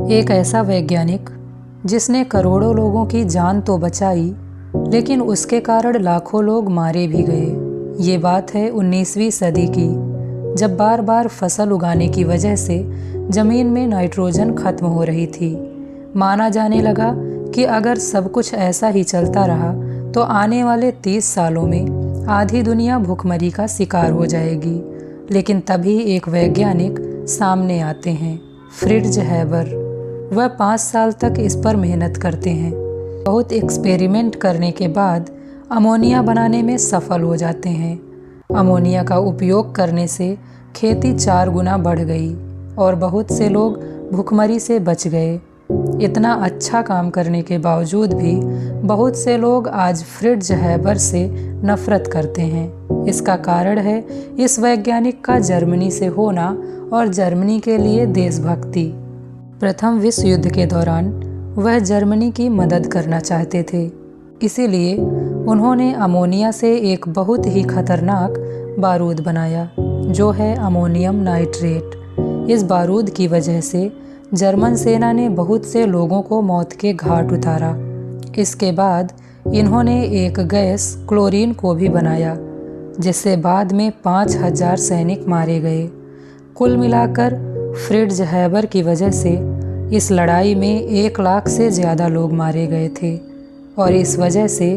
एक ऐसा वैज्ञानिक जिसने करोड़ों लोगों की जान तो बचाई, लेकिन उसके कारण लाखों लोग मारे भी गए। ये बात है 19वीं सदी की, जब बार बार फसल उगाने की वजह से ज़मीन में नाइट्रोजन खत्म हो रही थी। माना जाने लगा कि अगर सब कुछ ऐसा ही चलता रहा तो आने वाले 30 सालों में आधी दुनिया भूखमरी का शिकार हो जाएगी। लेकिन तभी एक वैज्ञानिक सामने आते हैं, फ्रिट्ज हैबर। वह 5 साल तक इस पर मेहनत करते हैं। बहुत एक्सपेरिमेंट करने के बाद अमोनिया बनाने में सफल हो जाते हैं। अमोनिया का उपयोग करने से खेती 4 गुना बढ़ गई और बहुत से लोग भूखमरी से बच गए। इतना अच्छा काम करने के बावजूद भी बहुत से लोग आज फ्रिट्ज हैबर से नफरत करते हैं। इसका कारण है इस वैज्ञानिक का जर्मनी से होना और जर्मनी के लिए देशभक्ति। प्रथम विश्व युद्ध के दौरान वह जर्मनी की मदद करना चाहते थे, इसीलिए उन्होंने अमोनिया से एक बहुत ही खतरनाक बारूद बनाया, जो है अमोनियम नाइट्रेट। इस बारूद की वजह से जर्मन सेना ने बहुत से लोगों को मौत के घाट उतारा। इसके बाद इन्होंने एक गैस क्लोरीन को भी बनाया, जिससे बाद में 5000 सैनिक मारे गए। कुल मिलाकर फ्रिट्ज हैबर की वजह से इस लड़ाई में 1 लाख से ज़्यादा लोग मारे गए थे और इस वजह से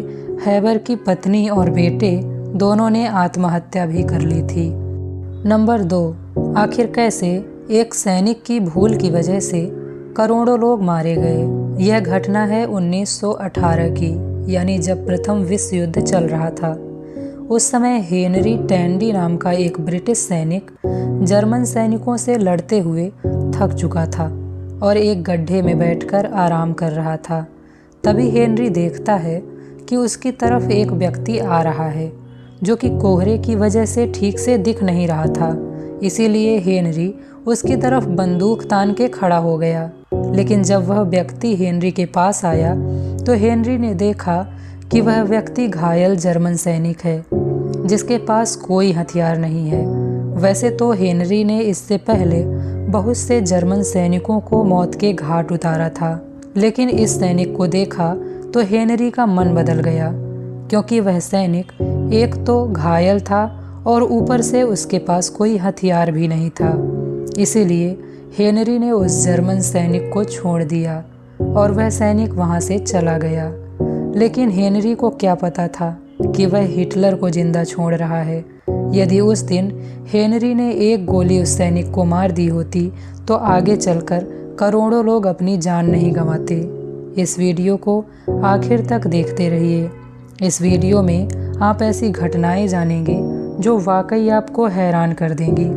हैबर की पत्नी और बेटे दोनों ने आत्महत्या भी कर ली थी। नंबर 2, आखिर कैसे एक सैनिक की भूल की वजह से करोड़ों लोग मारे गए। यह घटना है 1918 की, यानी जब प्रथम विश्व युद्ध चल रहा था। उस समय हेनरी टैंडी नाम का एक ब्रिटिश सैनिक जर्मन सैनिकों से लड़ते हुए थक चुका था और एक गड्ढे में बैठकर आराम कर रहा था। तभी हेनरी देखता है कि उसकी तरफ एक व्यक्ति आ रहा है, जो कि कोहरे की वजह से ठीक से दिख नहीं रहा था। इसीलिए हेनरी उसकी तरफ बंदूक तान के खड़ा हो गया। लेकिन जब वह व्यक्ति हेनरी के पास आया तो हेनरी ने देखा कि वह व्यक्ति घायल जर्मन सैनिक है, जिसके पास कोई हथियार नहीं है। वैसे तो हेनरी ने इससे पहले बहुत से जर्मन सैनिकों को मौत के घाट उतारा था, लेकिन इस सैनिक को देखा तो हेनरी का मन बदल गया, क्योंकि वह सैनिक एक तो घायल था और ऊपर से उसके पास कोई हथियार भी नहीं था। इसीलिए हेनरी ने उस जर्मन सैनिक को छोड़ दिया और वह सैनिक वहां से चला गया। लेकिन हेनरी को क्या पता था कि वह हिटलर को जिंदा छोड़ रहा है। यदि उस दिन हेनरी ने एक गोली उस सैनिक को मार दी होती तो आगे चलकर करोड़ों लोग अपनी जान नहीं गंवाते। इस वीडियो को आखिर तक देखते रहिए। इस वीडियो में आप ऐसी घटनाएं जानेंगे जो वाकई आपको हैरान कर देंगी।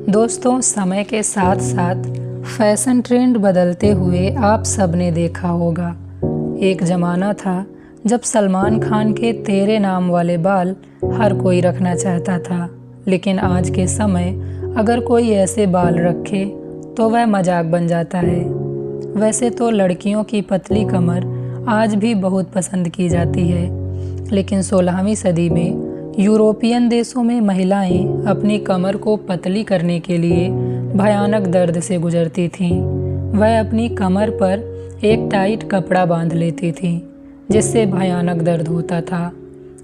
दोस्तों, समय के साथ साथ फैशन ट्रेंड बदलते हुए आप सबने देखा होगा। एक ज़माना था जब सलमान खान के तेरे नाम वाले बाल हर कोई रखना चाहता था, लेकिन आज के समय अगर कोई ऐसे बाल रखे तो वह मजाक बन जाता है। वैसे तो लड़कियों की पतली कमर आज भी बहुत पसंद की जाती है, लेकिन 16वीं सदी में यूरोपियन देशों में महिलाएं अपनी कमर को पतली करने के लिए भयानक दर्द से गुजरती थीं। वह अपनी कमर पर एक टाइट कपड़ा बांध लेती थीं, जिससे भयानक दर्द होता था।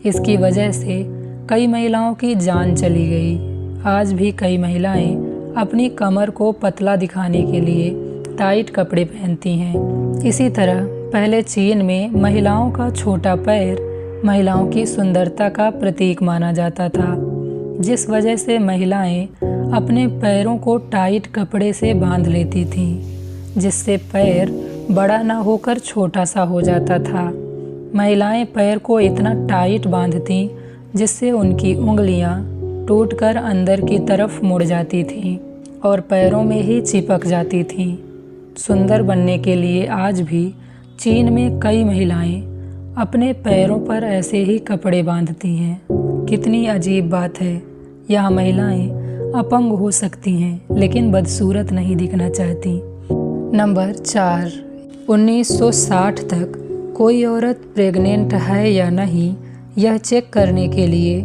इसकी वजह से कई महिलाओं की जान चली गई। आज भी कई महिलाएं अपनी कमर को पतला दिखाने के लिए टाइट कपड़े पहनती हैं। इसी तरह पहले चीन में महिलाओं का छोटा पैर महिलाओं की सुंदरता का प्रतीक माना जाता था, जिस वजह से महिलाएं अपने पैरों को टाइट कपड़े से बांध लेती थीं, जिससे पैर बड़ा ना होकर छोटा सा हो जाता था। महिलाएं पैर को इतना टाइट बांधतीं जिससे उनकी उंगलियां टूटकर अंदर की तरफ मुड़ जाती थीं और पैरों में ही चिपक जाती थीं। सुंदर बनने के लिए आज भी चीन में कई महिलाएं अपने पैरों पर ऐसे ही कपड़े बांधती हैं। कितनी अजीब बात है। यहाँ महिलाएं अपंग हो सकती हैं, लेकिन बदसूरत नहीं दिखना चाहती। नंबर 4, 1960 तक कोई औरत प्रेग्नेंट है या नहीं, यह चेक करने के लिए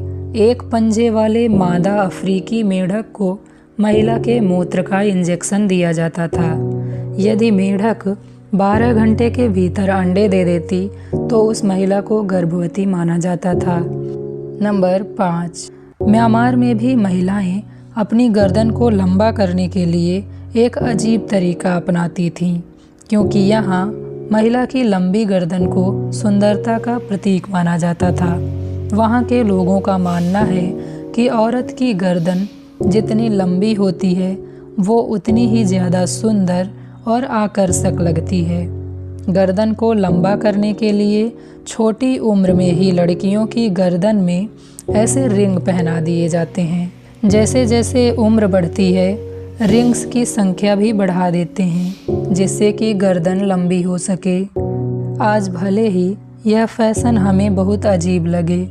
एक पंजे वाले मादा अफ्रीकी मेंढक को महिला के मूत्र का इंजेक्शन दिया जाता था। यदि मेढक 12 घंटे के भीतर अंडे दे देती तो उस महिला को गर्भवती माना जाता था। नंबर 5, म्यांमार में भी महिलाएं अपनी गर्दन को लंबा करने के लिए एक अजीब तरीका अपनाती थीं, क्योंकि यहाँ महिला की लंबी गर्दन को सुंदरता का प्रतीक माना जाता था। वहाँ के लोगों का मानना है कि औरत की गर्दन जितनी लंबी होती है वो उतनी ही ज़्यादा सुंदर और आकर्षक लगती है। गर्दन को लंबा करने के लिए छोटी उम्र में ही लड़कियों की गर्दन में ऐसे रिंग पहना दिए जाते हैं। जैसे जैसे उम्र बढ़ती है रिंग्स की संख्या भी बढ़ा देते हैं जिससे कि गर्दन लंबी हो सके। आज भले ही यह फैशन हमें बहुत अजीब लगे,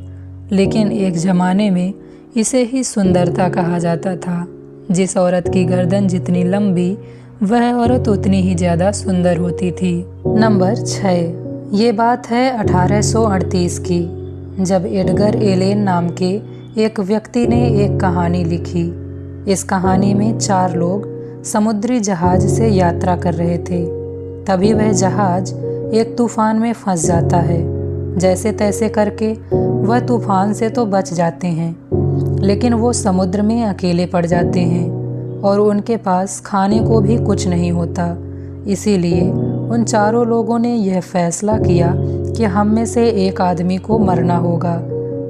लेकिन एक ज़माने में इसे ही सुंदरता कहा जाता था। जिस औरत की गर्दन जितनी लंबी वह औरत उतनी ही ज़्यादा सुंदर होती थी। नंबर 6, ये बात है 1838 की, जब एडगर एलेन नाम के एक व्यक्ति ने एक कहानी लिखी। इस कहानी में 4 लोग समुद्री जहाज से यात्रा कर रहे थे। तभी वह जहाज एक तूफान में फंस जाता है। जैसे तैसे करके वह तूफान से तो बच जाते हैं, लेकिन वो समुद्र में अकेले पड़ जाते हैं और उनके पास खाने को भी कुछ नहीं होता। इसीलिए उन चारों लोगों ने यह फैसला किया कि हम में से एक आदमी को मरना होगा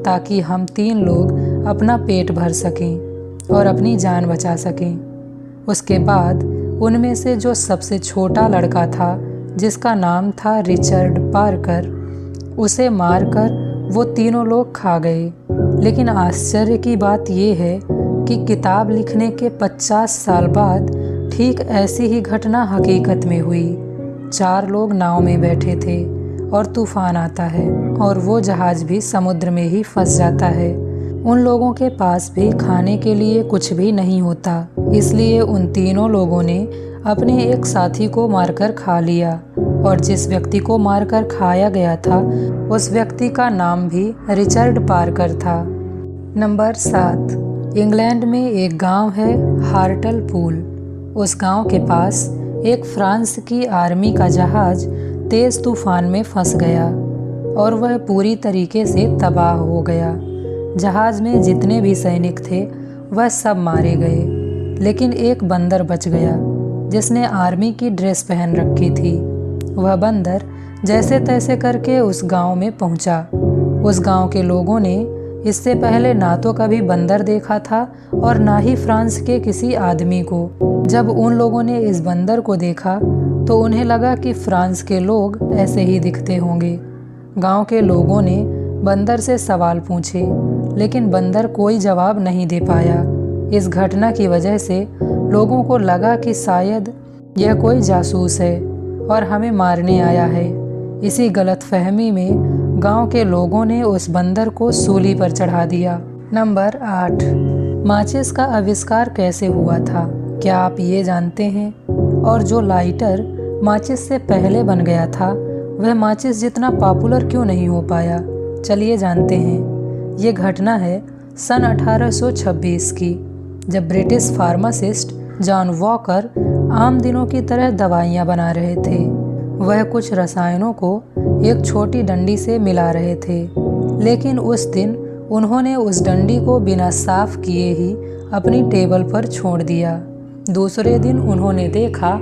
ताकि हम 3 लोग अपना पेट भर सकें और अपनी जान बचा सकें। उसके बाद उनमें से जो सबसे छोटा लड़का था, जिसका नाम था रिचर्ड पार्कर, उसे मारकर वो तीनों लोग खा गए। लेकिन आश्चर्य की बात यह है कि किताब लिखने के 50 साल बाद ठीक ऐसी ही घटना हकीकत में हुई। 4 लोग नाव में बैठे थे और तूफान आता है और वो जहाज भी समुद्र में ही फंस जाता है। उन लोगों के पास भी खाने के लिए कुछ भी नहीं होता, इसलिए उन तीनों लोगों ने अपने एक साथी को मारकर खा लिया और जिस व्यक्ति को मारकर खाया गया था उस व्यक्ति का नाम भी रिचर्ड पार्कर था। नंबर 7, इंग्लैंड में एक गांव है हार्टलपूल। उस गांव के पास एक फ्रांस की आर्मी का जहाज तेज तूफान में फंस गया और वह पूरी तरीके से तबाह हो गया। जहाज में जितने भी सैनिक थे वह सब मारे गए, लेकिन एक बंदर बच गया जिसने आर्मी की ड्रेस पहन रखी थी। वह बंदर जैसे तैसे करके उस गांव में पहुंचा। उस गांव के लोगों ने इससे पहले ना तो कभी बंदर देखा था और ना ही फ्रांस के किसी आदमी को। जब उन लोगों ने इस बंदर को देखा तो उन्हें लगा कि फ्रांस के लोग ऐसे ही दिखते होंगे। गांव के लोगों ने बंदर से सवाल पूछे, लेकिन बंदर कोई जवाब नहीं दे पाया। इस घटना की वजह से लोगों को लगा कि शायद यह कोई जासूस है और हमें मारने आया है। इसी गलतफहमी में गांव के लोगों ने उस बंदर को सूली पर चढ़ा दिया। नंबर 8, माचिस का आविष्कार कैसे हुआ था, क्या आप ये जानते हैं? और जो लाइटर माचिस से पहले बन गया था वह माचिस जितना पॉपुलर क्यों नहीं हो पाया? चलिए जानते हैं। ये घटना है सन 1826 की, जब ब्रिटिश फार्मासिस्ट जॉन वॉकर आम दिनों की तरह दवाइयाँ बना रहे थे। वह कुछ रसायनों को एक छोटी डंडी से मिला रहे थे, लेकिन उस दिन उन्होंने उस डंडी को बिना साफ किए ही अपनी टेबल पर छोड़ दिया। दूसरे दिन उन्होंने देखा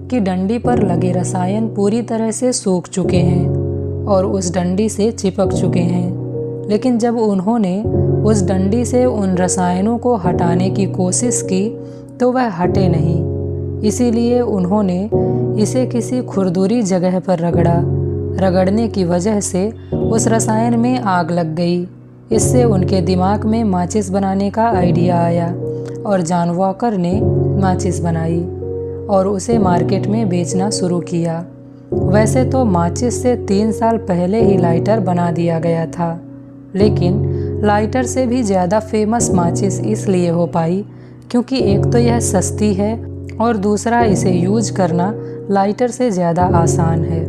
कि डंडी पर लगे रसायन पूरी तरह से सूख चुके हैं और उस डंडी से चिपक चुके हैं। लेकिन जब उन्होंने उस डंडी से उन रसायनों को हटाने की कोशिश की तो वह हटे नहीं। इसीलिए उन्होंने इसे किसी खुरदुरी जगह पर रगड़ा। रगड़ने की वजह से उस रसायन में आग लग गई। इससे उनके दिमाग में माचिस बनाने का आइडिया आया और जॉन वॉकर ने माचिस बनाई और उसे मार्केट में बेचना शुरू किया। वैसे तो माचिस से 3 साल पहले ही लाइटर बना दिया गया था, लेकिन लाइटर से भी ज़्यादा फेमस माचिस इसलिए हो पाई क्योंकि एक तो यह सस्ती है और दूसरा इसे यूज करना लाइटर से ज़्यादा आसान है।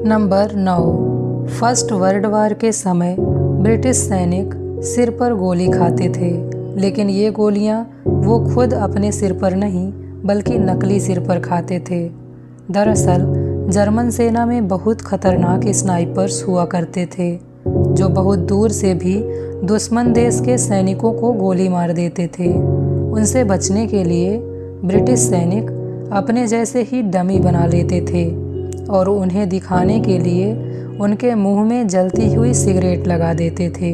नंबर 9, फर्स्ट वर्ल्ड वार के समय ब्रिटिश सैनिक सिर पर गोली खाते थे, लेकिन ये गोलियां वो खुद अपने सिर पर नहीं बल्कि नकली सिर पर खाते थे। दरअसल जर्मन सेना में बहुत खतरनाक स्नाइपर्स हुआ करते थे जो बहुत दूर से भी दुश्मन देश के सैनिकों को गोली मार देते थे। उनसे बचने के लिए ब्रिटिश सैनिक अपने जैसे ही डमी बना लेते थे और उन्हें दिखाने के लिए उनके मुंह में जलती हुई सिगरेट लगा देते थे,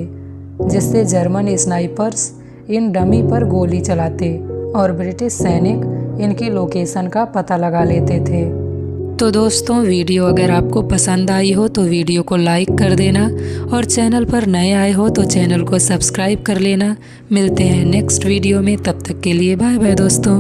जिससे जर्मन स्नाइपर्स इन डमी पर गोली चलाते और ब्रिटिश सैनिक इनकी लोकेशन का पता लगा लेते थे। तो दोस्तों, वीडियो अगर आपको पसंद आई हो तो वीडियो को लाइक कर देना और चैनल पर नए आए हो तो चैनल को सब्सक्राइब कर लेना। मिलते हैं नेक्स्ट वीडियो में, तब तक के लिए बाय बाय दोस्तों।